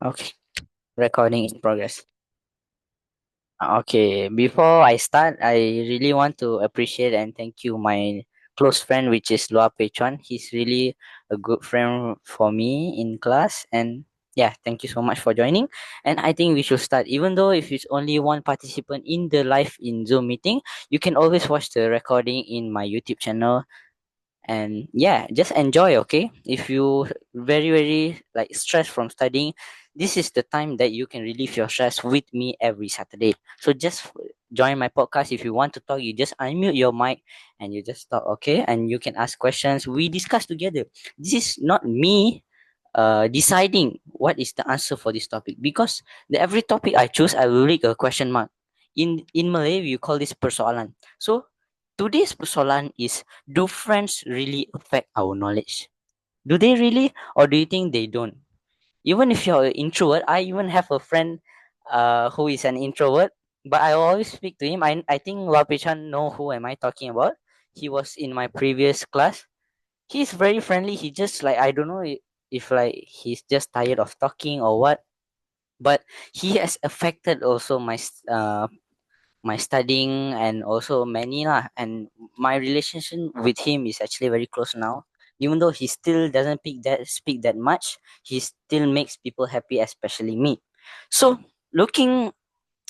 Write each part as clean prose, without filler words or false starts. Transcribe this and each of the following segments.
Okay, recording in progress. Okay, before I start, I really want to appreciate and thank you my close friend, which is Lua Pei-chuan. He's really a good friend for me in class, and yeah, thank you so much for joining. And I think we should start. Even though if it's only one participant in the live in Zoom meeting, you can always watch the recording in my YouTube channel, and yeah, just enjoy. Okay, if you very like stressed from studying, this is the time that you can relieve your stress with me every Saturday. So just join my podcast. If you want to talk, you just unmute your mic and you just talk. Okay, and you can ask questions, we discuss together. This is not me deciding what is the answer for this topic, because every topic I choose, I will read a question mark. In Malay we call this persoalan. So today's persoalan is, do friends really affect our knowledge? Do they really, or do you think they don't? Even if you're an introvert, I even have a friend who is an introvert, but I always speak to him. I think Wapichan know who am I talking about. He was in my previous class. He's very friendly. He just like, I don't know if like he's just tired of talking or what, but he has affected also my studying, and also many lah, and my relationship with him is actually very close now. Even though he still doesn't speak that much, he still makes people happy, especially me. So looking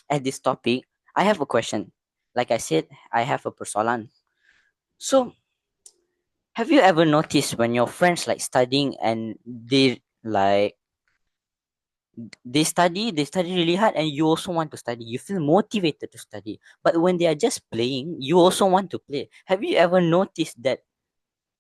at this topic, I have a question. Like I said, I have a persoalan. So have you ever noticed when your friends like studying and they study really hard, and you also want to study, you feel motivated to study, but when they are just playing, you also want to play? Have you ever noticed that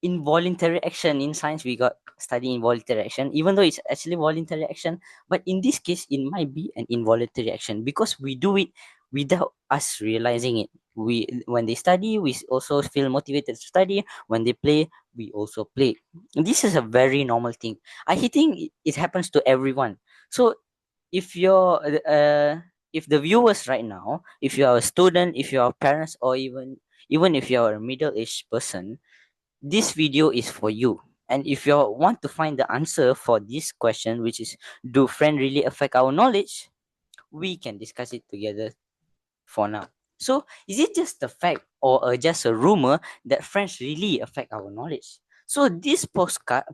involuntary action in science? We got study involuntary action, even though it's actually voluntary action, but in this case it might be an involuntary action because we do it without us realizing it. We When they study, we also feel motivated to study. When they play, we also play. This is a very normal thing. I think it happens to everyone. So if you're if the viewers right now, if you are a student, if you are parents, or even if you are a middle-aged person, this video is for you. And if you want to find the answer for this question, which is, do friends really affect our knowledge, we can discuss it together for now. So, is it just a fact, or just a rumor that friends really affect our knowledge? So, this podcast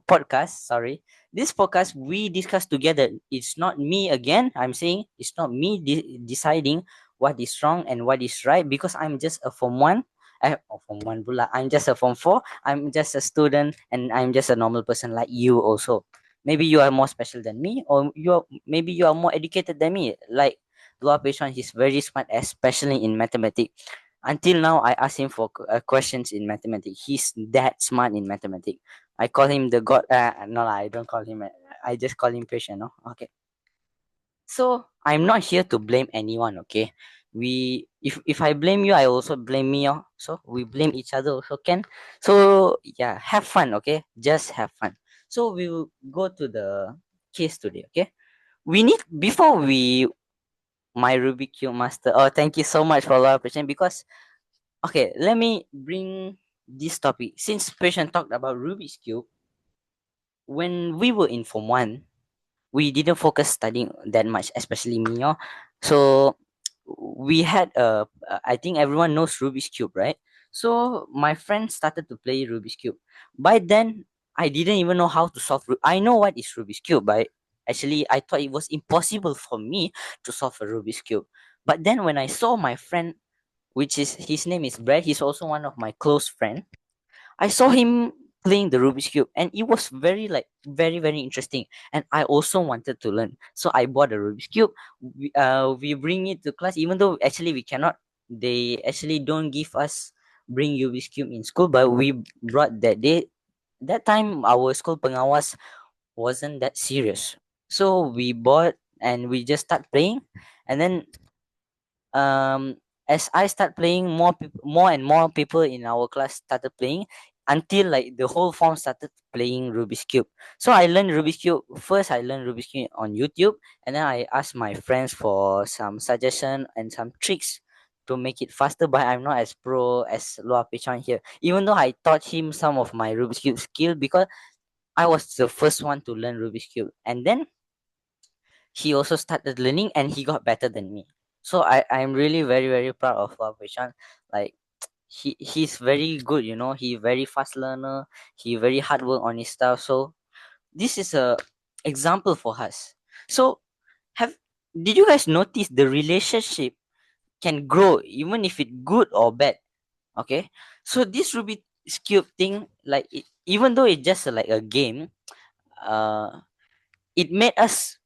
we discuss together. It's not me again. I'm saying it's not me deciding what is wrong and what is right, because I'm just a form one. Form one pula. I'm just a form four. I'm just a student, and I'm just a normal person like you also. Maybe you are more special than me, or maybe you are more educated than me. Like Luar Pechuan, he's very smart, especially in mathematics. Until now, I asked him for questions in mathematics. He's that smart in mathematics. I call him the god. No, lah, I don't call him. I just call him patient. No, okay. So I'm not here to blame anyone. Okay, if I blame you, I also blame me. Oh. So we blame each other also can. So yeah, have fun. Okay, just have fun. So we will go to the case today. Okay, we need before we my Rubik Cube master. Oh, thank you so much for a lot of question. Because okay, let me bring this topic. Since patient talked about Rubik's Cube, when we were in Form 1, we didn't focus studying that much, especially me. Oh. So we had I think everyone knows Rubik's Cube, right? So my friend started to play Rubik's Cube. By then, I didn't even know how to solve. I know what is Rubik's Cube, but actually, I thought it was impossible for me to solve a Rubik's Cube. But then when I saw my friend, which is his name is Brad, he's also one of my close friend. I saw him playing the Rubik's Cube, and it was very interesting. And I also wanted to learn, so I bought a Rubik's Cube. We bring it to class, even though actually we cannot. They actually don't give us bring Rubik's Cube in school, but we brought that day. That time our school pengawas wasn't that serious, so we bought and we just start playing, and then um as I start playing, more and more people in our class started playing, until like the whole form started playing Rubik's Cube. So I learned Rubik's Cube. First I learned Rubik's Cube on YouTube, and then I asked my friends for some suggestion and some tricks to make it faster, but I'm not as pro as Loa Pichuan here. Even though I taught him some of my Rubik's Cube skill, because I was the first one to learn Rubik's Cube. And then he also started learning and he got better than me. So I'm really very very proud of Vishan. Like he's very good, he very fast learner, he very hard work on his stuff. So this is a example for us. So have did you guys notice the relationship can grow even if it good or bad? Okay, so this Rubik's cube thing, like even though it's just like a game, uh it made us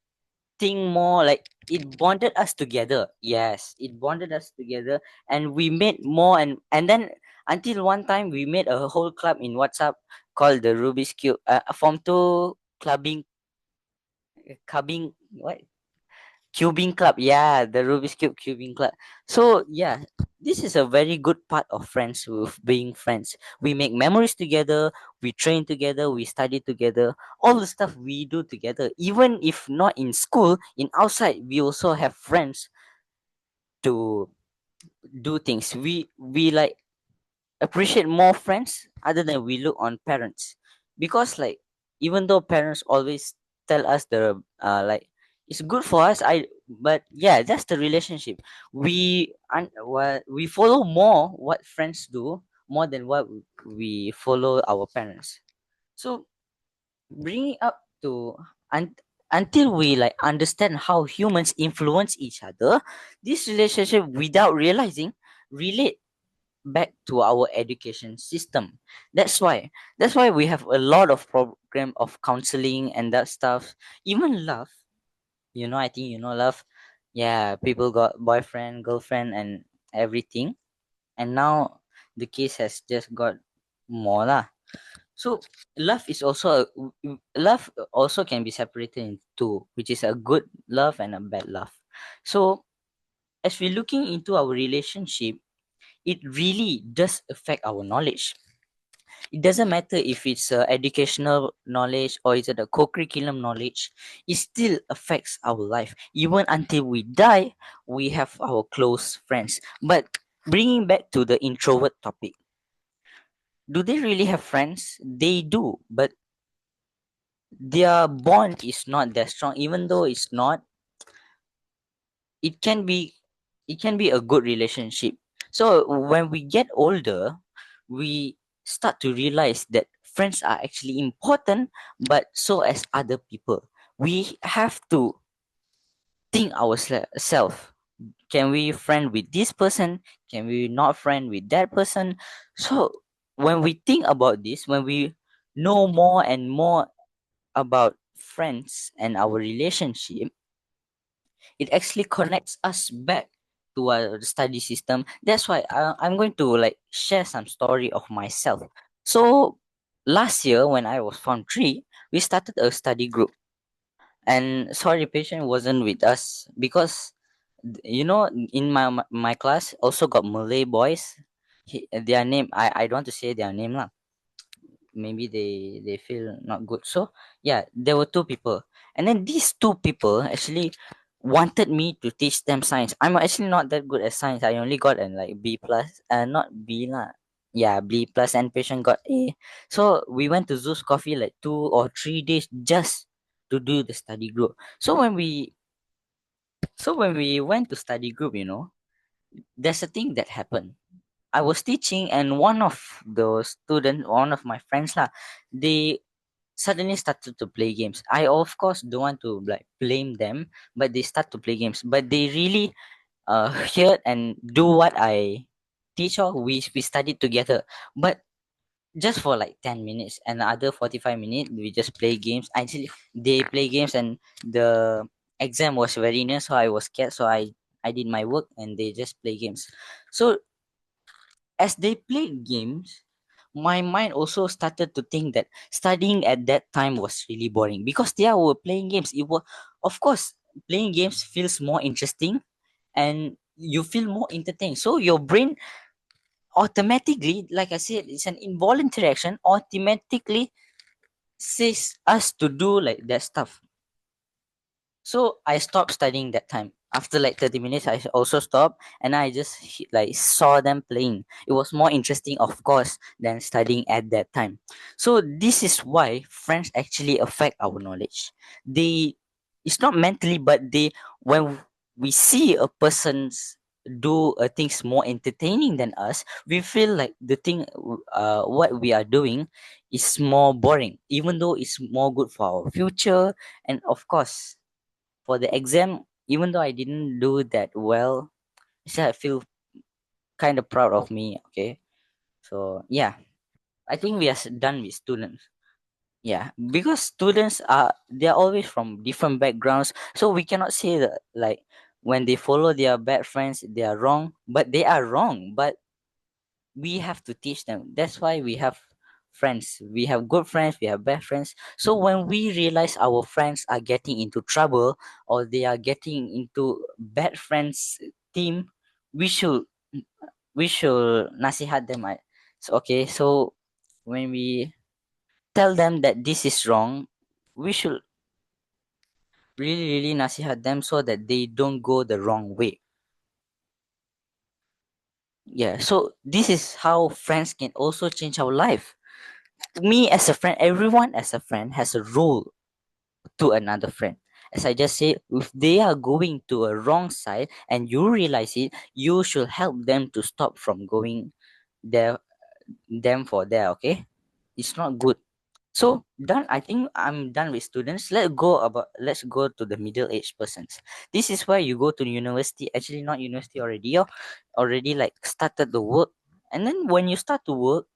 think more, like it bonded us together. Yes, it bonded us together, and we made more, and then until one time we made a whole club in WhatsApp called the Rubik's Cube, Form 2 clubbing, what, cubing club. Yeah, the Rubik's Cube cubing club. So yeah, this is a very good part of friends, with being friends. We make memories together, we train together, we study together, all the stuff we do together. Even if not in school, in outside, we also have friends to do things. We like appreciate more friends other than we look on parents, because like even though parents always tell us the like it's good for us, but yeah, that's the relationship. We follow more what friends do more than what we follow our parents. So bring it up to, un- until we like understand how humans influence each other, this relationship without realizing relate back to our education system. That's why we have a lot of program of counseling and that stuff. Even love, I think love. Yeah, people got boyfriend, girlfriend, and everything, and now the case has just got more lah. So love is also love also can be separated into two, which is a good love and a bad love. So as we're looking into our relationship, it really does affect our knowledge. It doesn't matter if it's educational knowledge or is it a co-curriculum knowledge. It still affects our life. Even until we die, we have our close friends. But bringing back to the introvert topic, do they really have friends? They do, but their bond is not that strong. Even though it's not, it can be it can be a good relationship. So when we get older, we start to realize that friends are actually important, but so as other people. We have to think ourselves. Can we friend with this person? Can we not friend with that person? So when we think about this, when we know more and more about friends and our relationship, it actually connects us back to our study system. That's why I'm going to like share some story of myself. So last year when I was form 3, we started a study group, and sorry patient wasn't with us because in my class also got Malay boys. Their name, I don't want to say their name lah, maybe they feel not good. So yeah, there were two people, and then these two people actually wanted me to teach them science. I'm actually not that good at science. I only got an like B plus, not B lah, yeah, B plus, and patient got A. So we went to Zeus Coffee like 2 or 3 days just to do the study group. So when we went to study group, there's a thing that happened. I was teaching, and one of the students, one of my friends lah, they suddenly started to play games. I of course don't want to like blame them, but they start to play games. But they really hear and do what I teach, or we studied together. But just for like 10 minutes, and the other 45 minutes we just play games. Actually, they play games, and the exam was very near, so I was scared. So I did my work, and they just play games. So as they played games, my mind also started to think that studying at that time was really boring because they were playing games. It was, of course, playing games feels more interesting, and you feel more entertained. So your brain automatically, like I said, it's an involuntary action, automatically says us to do like that stuff. So I stopped studying that time. After like 30 minutes, I also stopped, and I just like saw them playing. It was more interesting, of course, than studying at that time. So this is why friends actually affect our knowledge. They it's not mentally, but they, when we see a person's do things more entertaining than us, we feel like the thing what we are doing is more boring, even though it's more good for our future. And of course, for the exam, even though I didn't do that well, still I feel kind of proud of me. Okay, so yeah, I think we are done with students. Yeah, because students are, they're always from different backgrounds, so we cannot say that like when they follow their bad friends they are wrong, but they are wrong. But we have to teach them. That's why we have friends. We have good friends, we have bad friends. So when we realize our friends are getting into trouble or they are getting into bad friends team, we should we should nasihat them. So okay, so when we tell them that this is wrong, we should really nasihat them so that they don't go the wrong way. Yeah, so this is how friends can also change our life. Me as a friend, everyone as a friend has a role to another friend. As I just said, if they are going to a wrong side and you realize it, you should help them to stop from going there, them for there. Okay, it's not good. So done. I think I'm done with students. Let's go to the middle aged persons. This is where you go to university. Actually, not university already. You already like started the work, and then when you start to work,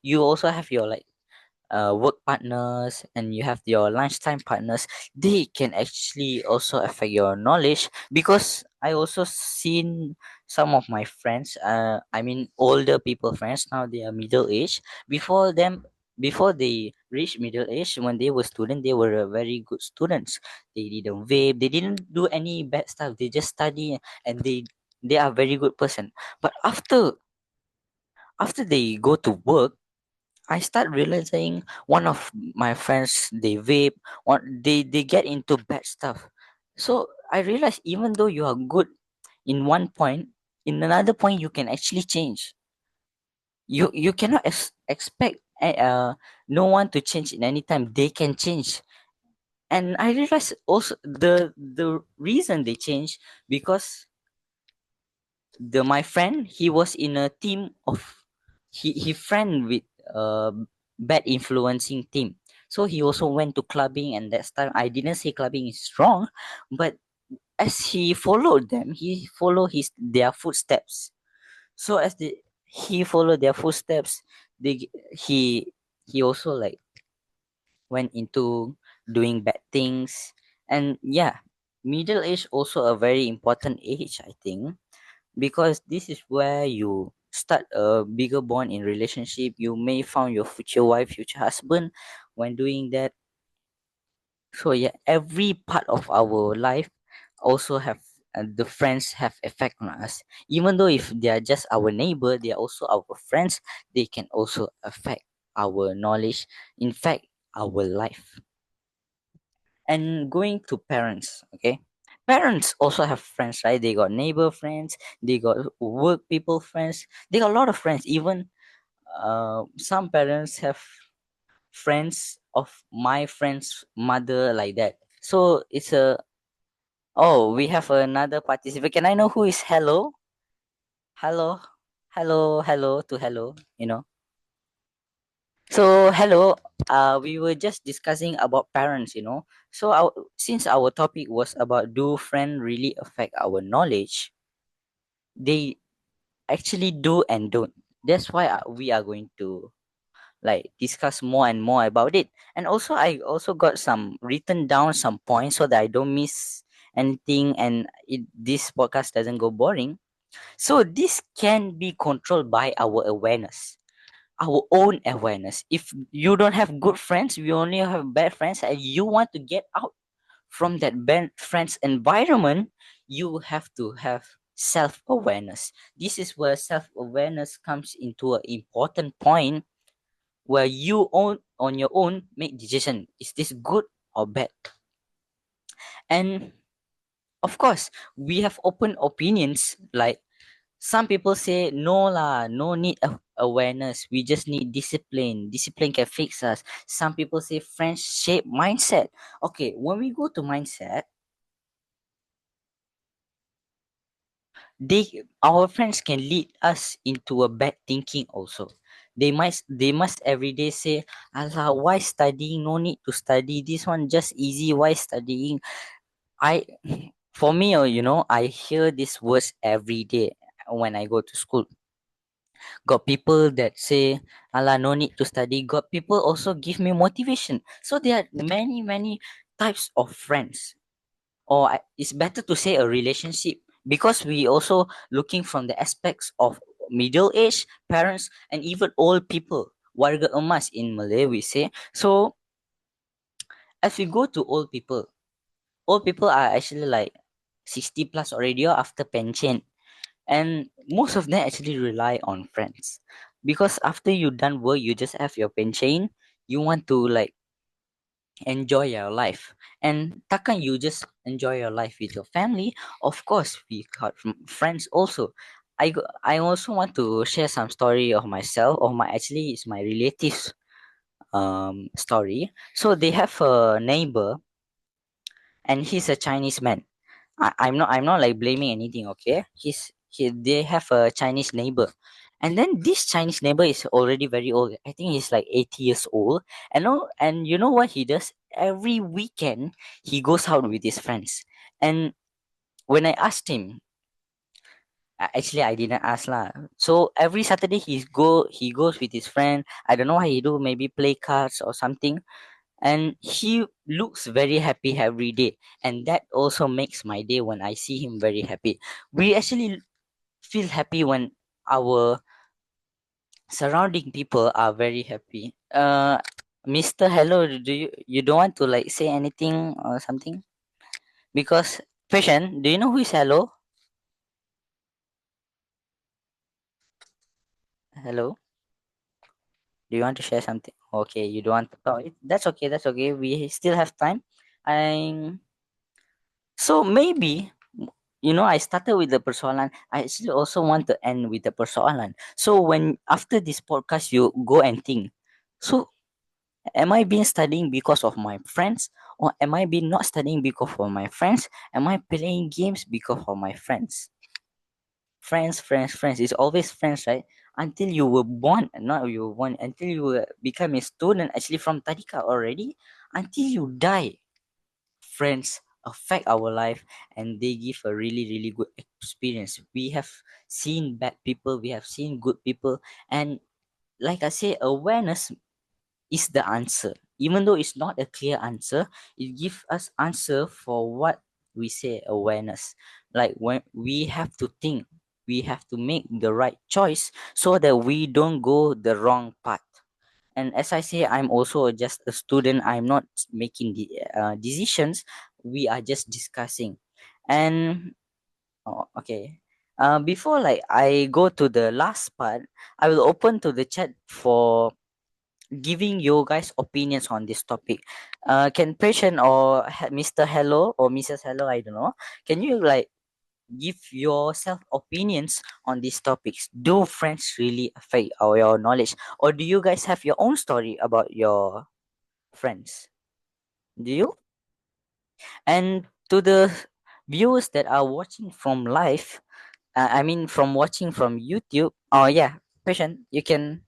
you also have your like work partners and you have your lunchtime partners. They can actually also affect your knowledge, because I also seen some of my friends, I mean older people friends, now they are middle age. Before them, before they reach middle age, when they were student, they were very good students. They didn't vape, they didn't do any bad stuff, they just study, and they are very good person. But after they go to work, I start realizing one of my friends, they vape, they get into bad stuff. So I realized even though you are good in one point, in another point you can actually change. You cannot expect no one to change in any time. They can change, and I realized also the reason they change, because the my friend, he was in a team of, he friend with uh bad influencing team. So he also went to clubbing, and that time I didn't say clubbing is wrong, but as he followed them, he followed his their footsteps. So as he followed their footsteps, they he also like went into doing bad things. And yeah, middle age also a very important age, I think, because this is where you start a bigger bond in relationship. You may found your future wife, future husband when doing that. So yeah, every part of our life also have, the friends have effect on us. Even though if they are just our neighbor, they are also our friends. They can also affect our knowledge, in fact our life. And going to parents, okay, parents also have friends, right? They got neighbor friends, they got work people friends, they got a lot of friends. Even some parents have friends of my friend's mother, like that. So it's a, oh, we have another participant. Can I know who is hello? Hello, hello to hello, So hello, we were just discussing about parents, So since our topic was about, do friend really affect our knowledge, they actually do and don't. That's why we are going to like discuss more and more about it. And also, I also got some written down some points so that I don't miss anything, and this podcast doesn't go boring. So this can be controlled by our awareness, our own awareness. If you don't have good friends, you only have bad friends, and you want to get out from that bad friends environment, you have to have self-awareness. This is where self-awareness comes into an important point, where you own on your own make decision, is this good or bad. And of course, we have open opinions, like some people say no lah, no need awareness. We just need discipline. Discipline can fix us. Some people say friends shape mindset. Okay, when we go to mindset, our friends can lead us into a bad thinking also. They must every day say, Allah, why studying? No need to study. This one just easy. Why studying? I for me, I hear these words every day when I go to school. Got people that say, Allah, no need to study. Got people also give me motivation. So there are many, many types of friends. Or it's better to say a relationship, because we also looking from the aspects of middle age, parents, and even old people. Warga emas in Malay, we say. So as we go to old people are actually like 60 plus already or after pension, and most of them actually rely on friends, because after you done work, you just have your pension. You want to like enjoy your life, and takkan you just enjoy your life with your family. Of course we got friends also. I also want to share some story of myself, or my actually it's my relatives story. So they have a neighbor, and he's a Chinese man. I'm not like blaming anything, okay? They have a Chinese neighbor. And then this Chinese neighbor is already very old. I think he's like 80 years old. And you know what he does? Every weekend he goes out with his friends. And when I asked him, actually I didn't ask lah. So every Saturday he goes with his friend. I don't know what he do, maybe play cards or something, and he looks very happy every day, and that also makes my day when I see him very happy. We actually feel happy when our surrounding people are very happy. Mr. Hello, you don't want to like say anything or something? Because patient, do you know who is Hello? Hello, do you want to share something? Okay, you don't want to talk. That's okay, that's okay, we still have time. I'm So maybe, I started with the persoalan. I actually also want to end with the persoalan. So when after this podcast, you go and think. So am I been studying because of my friends, or am I been not studying because of my friends? Am I playing games because of my friends? Friends, friends, friends. It's always friends, right? Until you were born, not you were born, until you become a student, actually from Tadika already, until you die, friends affect our life, and they give a really really good experience. We have seen bad people, we have seen good people, and like I say, awareness is the answer. Even though it's not a clear answer, it gives us answer for what we say awareness. Like when we have to think, we have to make the right choice so that we don't go the wrong path. And as I say, I'm also just a student. I'm not making the decisions. We are just discussing. And okay, before like I go to the last part, I will open to the chat for giving you guys opinions on this topic. Can patient or Mr. Hello or Mrs. Hello, I don't know, can you like give yourself opinions on these topics? Do friends really affect your knowledge, or do you guys have your own story about your friends? Do you? And to the viewers that are watching from live, I mean from watching from YouTube. Oh yeah, patient, you can,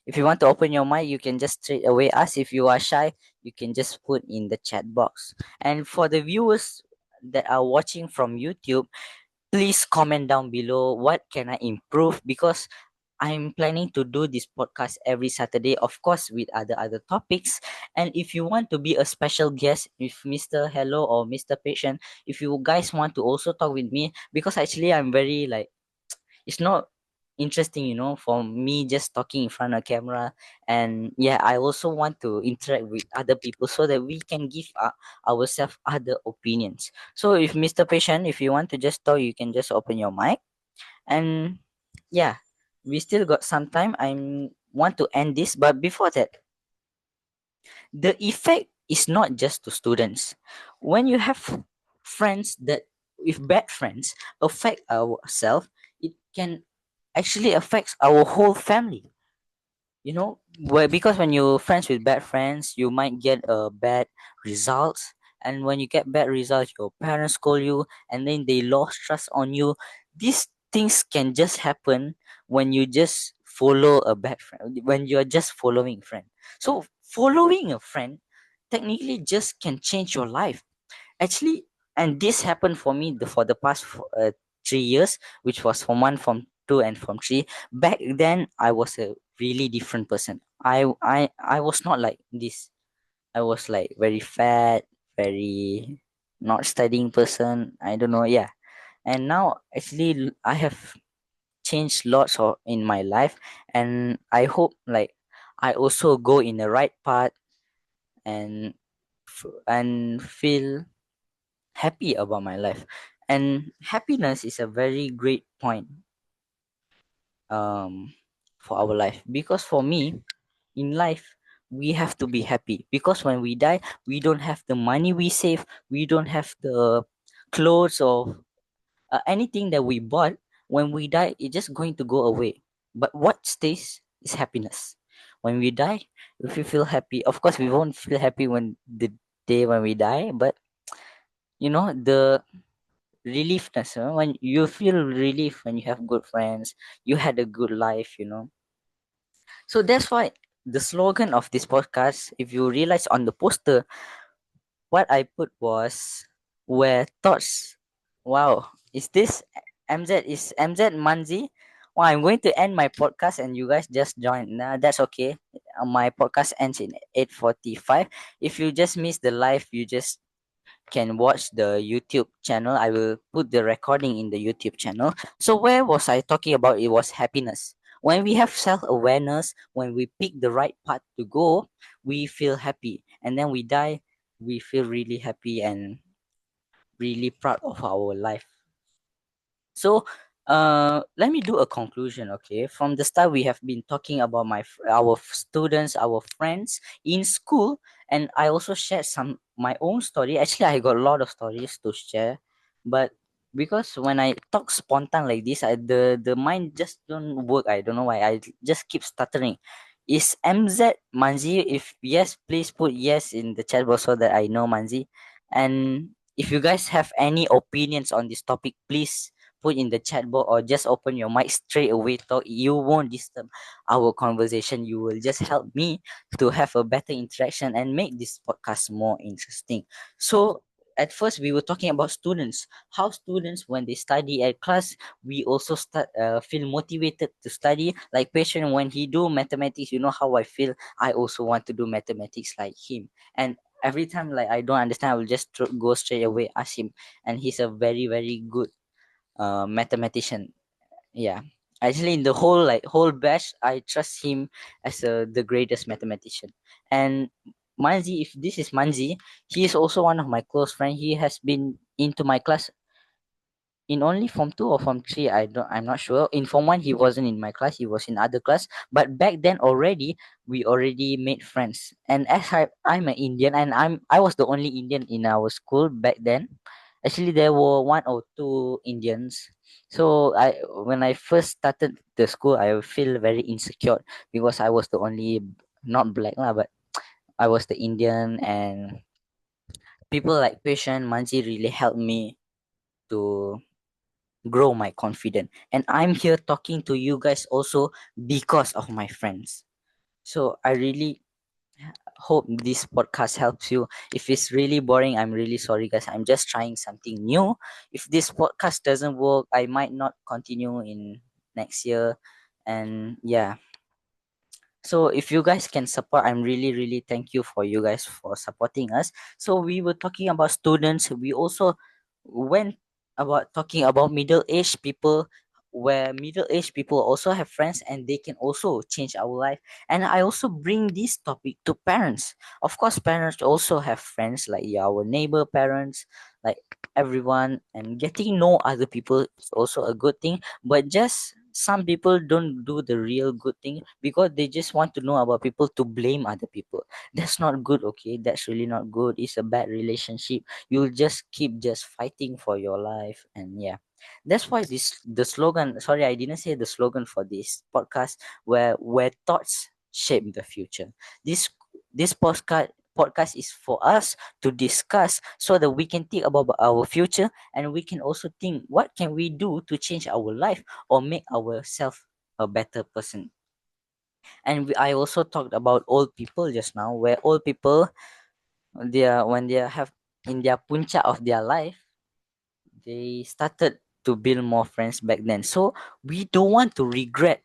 if you want to open your mic, you can just straight away ask. If you are shy, you can just put in the chat box. And for the viewers that are watching from YouTube, please comment down below what can I improve, because I'm planning to do this podcast every Saturday, of course, with other topics. And if you want to be a special guest, if Mr. Hello or Mr. Patient, if you guys want to also talk with me, because actually I'm very like, it's not interesting, for me just talking in front of camera. And yeah, I also want to interact with other people so that we can give ourselves other opinions. So if Mr. Patient, if you want to just talk, you can just open your mic. And yeah, we still got some time. I want to end this, but before that, the effect is not just to students. When you have friends that, if bad friends affect ourselves, it can actually affects our whole family. Where because when you're friends with bad friends, you might get bad results. And when you get bad results, your parents scold you, and then they lost trust on you. These things can just happen when you just follow a bad friend, when you're just following friend. So following a friend technically just can change your life, actually. And this happened for me for the past 3 years, which was from one, from two, and from three. Back then I was a really different person. I was not like this. I was like very fat, very not studying person, I don't know, yeah. And now actually I have changed lots of in my life, and I hope like I also go in the right path, and and feel happy about my life. And happiness is a very great point um for our life, because for me, in life, we have to be happy, because when we die, we don't have the money we save, we don't have the clothes or anything that we bought. When we die, it's just going to go away. But what stays is happiness. When we die, if we feel happy, of course we won't feel happy when the day when we die, but the reliefness, when you feel relief when you have good friends, you had a good life. So that's why the slogan of this podcast, if you realize on the poster, what I put was where thoughts. Wow, is this mz Manzi? Well, I'm going to end my podcast and you guys just join. Nah, that's okay. My podcast ends in 8:45. If you just miss the live, you just can watch the YouTube channel. I will put the recording in the YouTube channel. So where was I talking about? It was happiness. When we have self-awareness, when we pick the right path to go, we feel happy. And then we die, we feel really happy and really proud of our life. So, let me do a conclusion. Okay, from the start, we have been talking about our students, our friends in school, and I also shared some my own story. Actually, I got a lot of stories to share, but because when I talk spontan like this, the mind just don't work. I don't know why. I just keep stuttering. Is MZ Manzi? If yes, please put yes in the chat box so that I know Manzi. And if you guys have any opinions on this topic, please put in the chat box or just open your mic straight away. Talk. You won't disturb our conversation. You will just help me to have a better interaction and make this podcast more interesting. So at first we were talking about students, how students when they study at class, we also start feel motivated to study. Like patient, when he do mathematics, you know how I feel. I also want to do mathematics like him. And every time like I don't understand, I will just go straight away ask him. And he's a very very good mathematician. Yeah, actually, in the whole batch, I trust him as the greatest mathematician. And Manzi, if this is Manzi, he is also one of my close friend. He has been into my class in only form 2 or form 3. I'm not sure. In form 1 he wasn't in my class, he was in other class. But back then already we already made friends. And as I'm an Indian, and I was the only Indian in our school back then. Actually there were one or two Indians. So I when I first started the school, I feel very insecure because I was the only not black lah, but I was the Indian. And people like Patient Manji really helped me to grow my confidence. And I'm here talking to you guys also because of my friends. So I really hope this podcast helps you. If it's really boring, I'm really sorry, guys. I'm just trying something new. If this podcast doesn't work, I might not continue in next year. And yeah, so if you guys can support, I'm really, really thank you for you guys for supporting us. So we were talking about students. We also went about talking about middle-aged people, where middle-aged people also have friends and they can also change our life. And I also bring this topic to parents. Of course, parents also have friends like our neighbor parents, like everyone. And getting know other people is also a good thing. But just some people don't do the real good thing because they just want to know about people to blame other people. That's not good. Okay, that's really not good. It's a bad relationship. You'll just keep just fighting for your life. And yeah, That's why this the slogan. Sorry, I didn't say the slogan for this podcast. Where thoughts shape the future. This podcast is for us to discuss so that we can think about our future, and we can also think what can we do to change our life or make ourselves a better person. And I also talked about old people just now, where old people, they are when they have in their puncha of their life, they started to build more friends back then. So we don't want to regret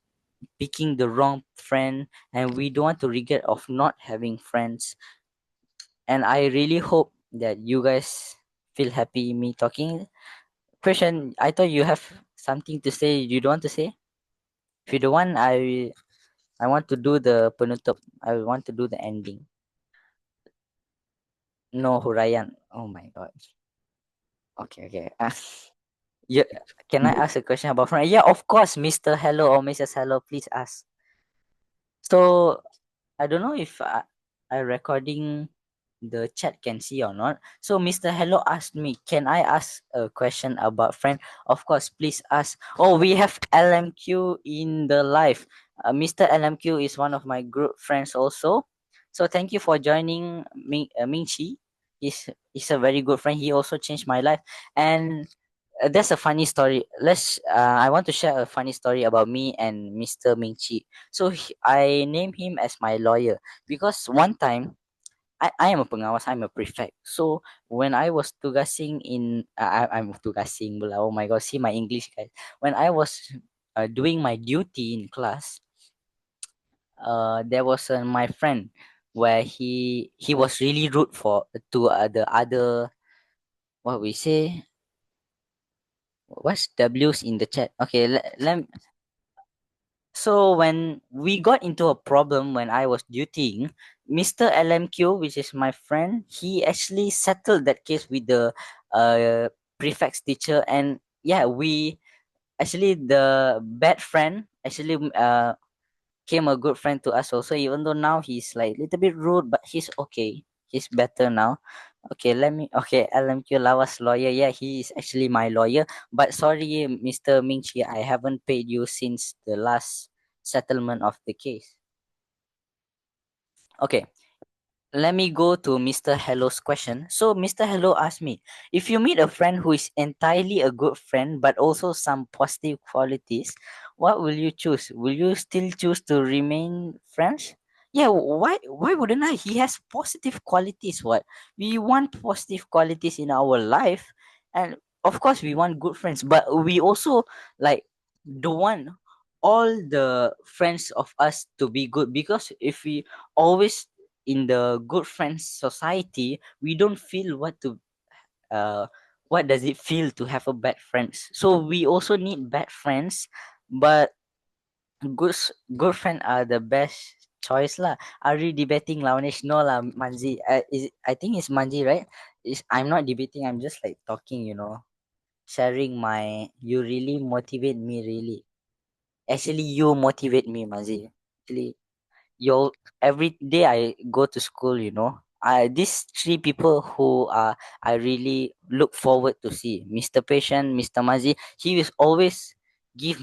picking the wrong friend, and we don't want to regret of not having friends. And I really hope that you guys feel happy me talking. Question, I thought you have something to say. You don't want to say? If you don't want, I want to do the penutup. I want to do the ending. No, Hurayan. Oh my god. Okay, okay. Yeah, can I ask a question about friend? Yeah, of course, Mr. Hello or Mrs. Hello, please ask. So I don't know if I recording the chat can see or not. So Mr. Hello asked me, can I ask a question about friend? Of course, please ask. Oh, we have LMQ in the live. Mr. LMQ is one of my group friends also. So thank you for joining Ming Chi. He's a very good friend. He also changed my life. And that's a funny story. I want to share a funny story about me and Mr. Ming Chi. So I named him as my lawyer because one time I am a pengawas, I'm a prefect. So when I was tugasing I'm tugasing pula. Oh my god, see my English guys. When I was doing my duty in class, there was my friend where he was really rude for to the other, what we say, what's W's in the chat. Okay, so when we got into a problem when I was dutying, Mr. LMQ, which is my friend, he actually settled that case with the prefect's teacher, and yeah, we actually, the bad friend actually came a good friend to us also. Even though now he's like a little bit rude, but he's okay. He's better now. Okay, okay, LMQ Lawas lawyer. Yeah, he is actually my lawyer. But sorry, Mr. Mingchi, I haven't paid you since the last settlement of the case. Okay, let me go to Mr. Hello's question. So Mr. Hello asked me, if you meet a friend who is entirely a good friend but also some positive qualities, what will you choose? Will you still choose to remain friends? Yeah, why wouldn't I? He has positive qualities. What? We want positive qualities in our life, and of course we want good friends, but we also like don't want all the friends of us to be good, because if we always in the good friends society, we don't feel uh what does it feel to have a bad friends. So we also need bad friends, but good friend are the best choice lah. Are you debating, Lavanesh? No lah, Manzi. I think it's Manji, right? I'm not debating, I'm just like talking, sharing my, you really motivate me, really. Actually, you motivate me, Manzi. Actually, you every day I go to school, these three people who I really look forward to see. Mr. Patient, Mr. Mazi, he will always give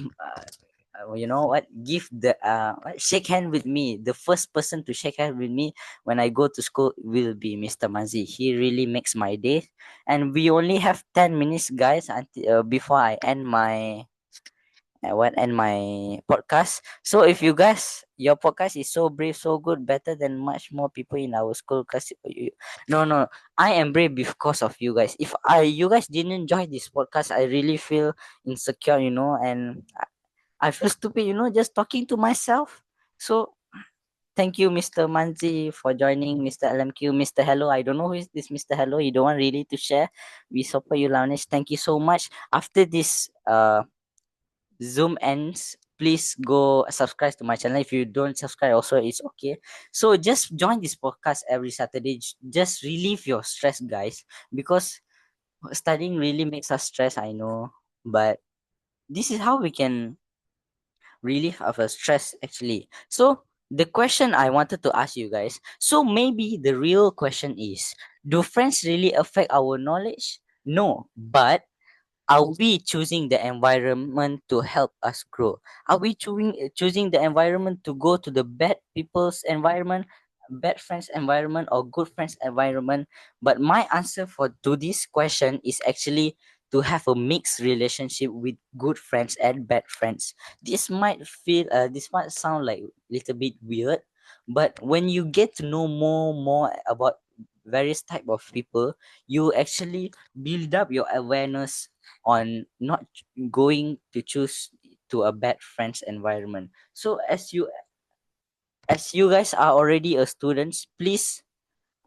give the shake hand with me. The first person to shake hand with me when I go to school will be Mr. Mazi. He really makes my day. And we only have 10 minutes, guys, until before I end my podcast. So if you guys, your podcast is so brave, so good, better than much more people in our school. Cause no, no, I am brave because of you guys. If you guys didn't join this podcast, I really feel insecure, and I feel stupid, just talking to myself. So thank you, Mr. Manzi, for joining, Mr. LMQ, Mr. Hello. I don't know who is this Mr. Hello. You don't want really to share. We support you, Launesh. Thank you so much. After this Zoom ends, please go subscribe to my channel. If you don't subscribe, also it's okay. So just join this podcast every Saturday. Just relieve your stress, guys, because studying really makes us stress. I know, but this is how we can relieve our stress actually. So the question I wanted to ask you guys. So maybe the real question is: do friends really affect our knowledge? No, but Are we choosing the environment to help us grow? Are we choosing the environment to go to the bad people's environment, bad friends environment, or good friends environment? But my answer for to this question is actually to have a mixed relationship with good friends and bad friends. This might sound like a little bit weird, but when you get to know more about various type of people, you actually build up your awareness on not going to choose to a bad friends environment. So as you guys are already a students, please,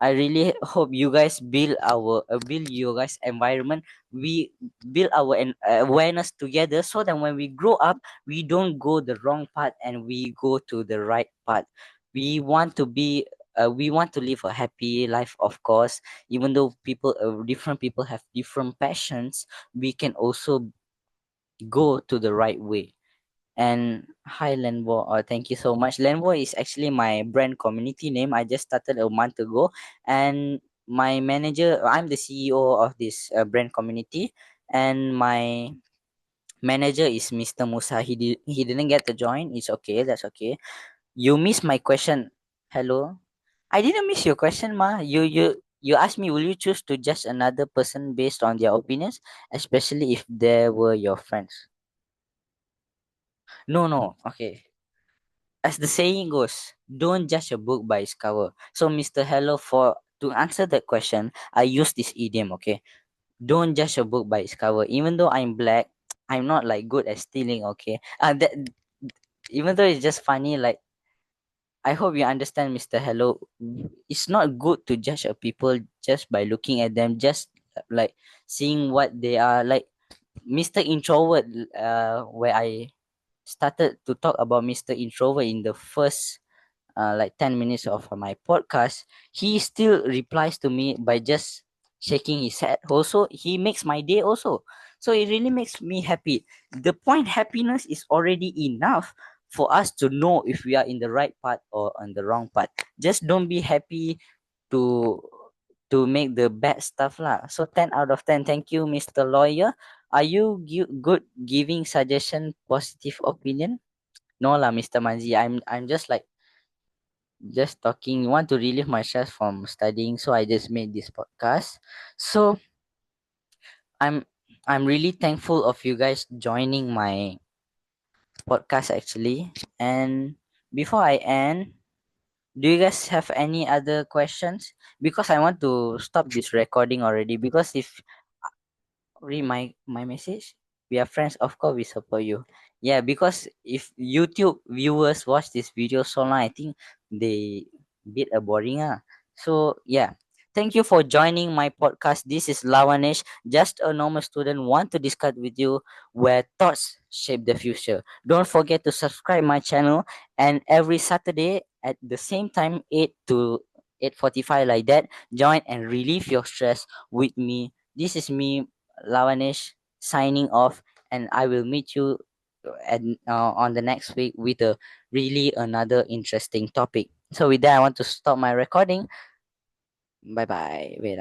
I really hope you guys build your guys environment. We build our awareness together, so that when we grow up, we don't go the wrong path and we go to the right path. We want to be we want to live a happy life, of course. Even though different people have different passions, we can also go to the right way. And hi Lenvo, thank you so much. Lenvo is actually my brand community name. I just started a month ago, and my manager, I'm the CEO of this brand community, and my manager is Mr. Musa. He didn't get to join. It's okay. That's okay. You missed my question. Hello. I didn't miss your question, ma. You asked me, will you choose to judge another person based on their opinions, especially if they were your friends? No, no. Okay. As the saying goes, don't judge a book by its cover. So, Mr. Hello, for to answer that question, I use this idiom, okay? Don't judge a book by its cover. Even though I'm black, I'm not like good at stealing, okay? That even though it's just funny, like I hope you understand, Mr. Hello. It's not good to judge a people just by looking at them, just like seeing what they are like. Mr. Introvert, where I started to talk about Mr. Introvert in the first like 10 minutes of my podcast, he still replies to me by just shaking his head. Also, he makes my day also. So it really makes me happy. The point happiness is already enough for us to know if we are in the right path or on the wrong path. Just don't be happy to make the bad stuff lah. So 10 out of 10. Thank you, Mr. Lawyer. Are you good giving suggestion, positive opinion? No lah, Mr. Manzi. I'm just talking, want to relieve myself from studying, so I just made this podcast. So i'm I'm really thankful of you guys joining my podcast actually. And before I end, do you guys have any other questions? Because I want to stop this recording already, because if read my message, we are friends, of course we support you. Yeah, because if YouTube viewers watch this video so long, I think they bit a boring so yeah, thank you for joining my podcast. This is Lavanesh, just a normal student, want to discuss with you where thoughts shape the future. Don't forget to subscribe my channel, and every Saturday at the same time, 8 to 8:45, like that, join and relieve your stress with me. This is me, Lavanesh, signing off, and I will meet you on the next week with a really another interesting topic. So with that, I want to stop my recording. Bye bye. Wait,